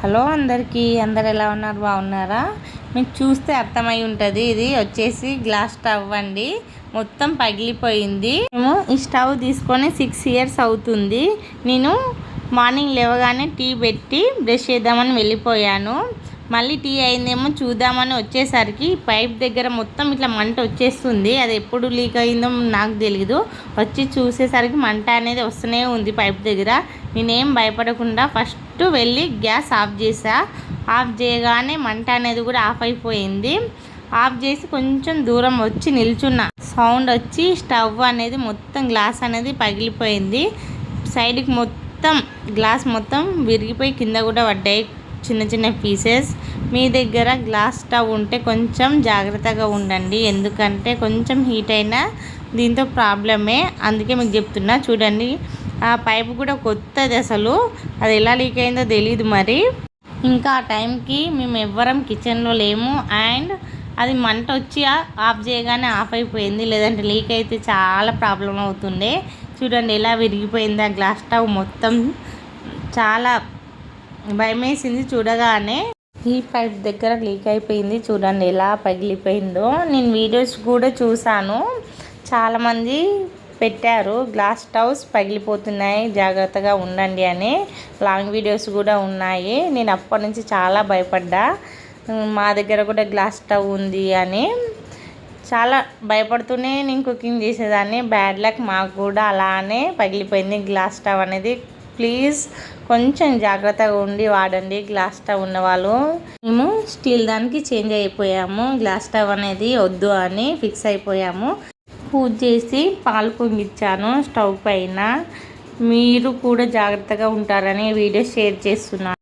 Hello అందరికీ, అందరు ఎలా ఉన్నారు? బాగున్నారా? మీకు చూస్తే అర్థమై ఉంటుంది. ఇది వచ్చేసి గ్లాస్ స్టవ్ అండి. మొత్తం పగిలిపోయింది. మేము ఈ స్టవ్ తీసుకొని 6 ఇయర్స్ అవుతుంది. నేను మార్నింగ్ లేవగానే టీ పెట్టి బ్రష్ చేద్దామని వెళ్ళిపోయాను. మళ్ళీ టీ అయిందేమో చూద్దామని వచ్చేసరికి పైప్ దగ్గర మొత్తం ఇట్లా మంట వచ్చేస్తుంది. అది ఎప్పుడు లీక్ అయిందో నాకు తెలీదు. వచ్చి చూసేసరికి మంట అనేది వస్తూనే ఉంది పైప్ దగ్గర. నేనేం భయపడకుండా ఫస్ట్ వెళ్ళి గ్యాస్ ఆఫ్ చేసా. ఆఫ్ చేయగానే మంట అనేది కూడా ఆఫ్ అయిపోయింది. ఆఫ్ చేసి కొంచెం దూరం వచ్చి నిల్చున్నా. సౌండ్ వచ్చి స్టవ్ అనేది మొత్తం గ్లాస్ అనేది పగిలిపోయింది. సైడ్కి మొత్తం గ్లాస్ మొత్తం విరిగిపోయి కింద కూడా పడ్డాయి చిన్న చిన్న పీసెస్. మీ దగ్గర గ్లాస్ స్టవ్ ఉంటే కొంచెం జాగ్రత్తగా ఉండండి, ఎందుకంటే కొంచెం హీట్ అయినా దీంతో ప్రాబ్లమే. అందుకే మీకు చెప్తున్నా. చూడండి, ఆ పైప్ కూడా కొత్తది, అసలు అది ఎలా లీక్ అయిందో తెలియదు. మరి ఇంకా ఆ టైంకి మేము ఎవ్వరం కిచెన్లో లేము. అండ్ అది మంట వచ్చి ఆఫ్ చేయగానే ఆఫ్ అయిపోయింది, లేదంటే లీక్ అయితే చాలా ప్రాబ్లం అవుతుండే. చూడండి ఎలా విరిగిపోయింది ఆ గ్లాస్ స్టవ్ మొత్తం. చాలా భయమేసింది చూడగానే. ఈ పైప్ దగ్గర లీక్ అయిపోయింది, చూడండి ఎలా పగిలిపోయిందో. నేను వీడియోస్ కూడా చూశాను, చాలామంది పెట్టారు గ్లాస్ స్టవ్స్ పగిలిపోతున్నాయి జాగ్రత్తగా ఉండండి అని. లాంగ్ వీడియోస్ కూడా ఉన్నాయి. నేను అప్పటి నుంచి చాలా భయపడ్డా, మా దగ్గర కూడా గ్లాస్ స్టవ్ ఉంది అని. చాలా భయపడుతూనే నేను కుకింగ్ చేసేదాన్ని. బ్యాడ్ లక్, మాకు కూడా అలానే పగిలిపోయింది గ్లాస్ స్టవ్ అనేది. ప్లీజ్ కొంచెం జాగ్రత్తగా ఉండి వాడండి గ్లాస్ స్టవ్ ఉన్నవాళ్ళు. మేము స్టీల్ దానికి చేంజ్ అయిపోయాము. గ్లాస్ స్టవ్ అనేది వద్దు అని ఫిక్స్ అయిపోయాము. పూజ చేసి పాలు పొంగిచ్చాను స్టవ్ పైన. మీరు కూడా జాగ్రత్తగా ఉంటారని వీడియో షేర్ చేస్తున్నాను.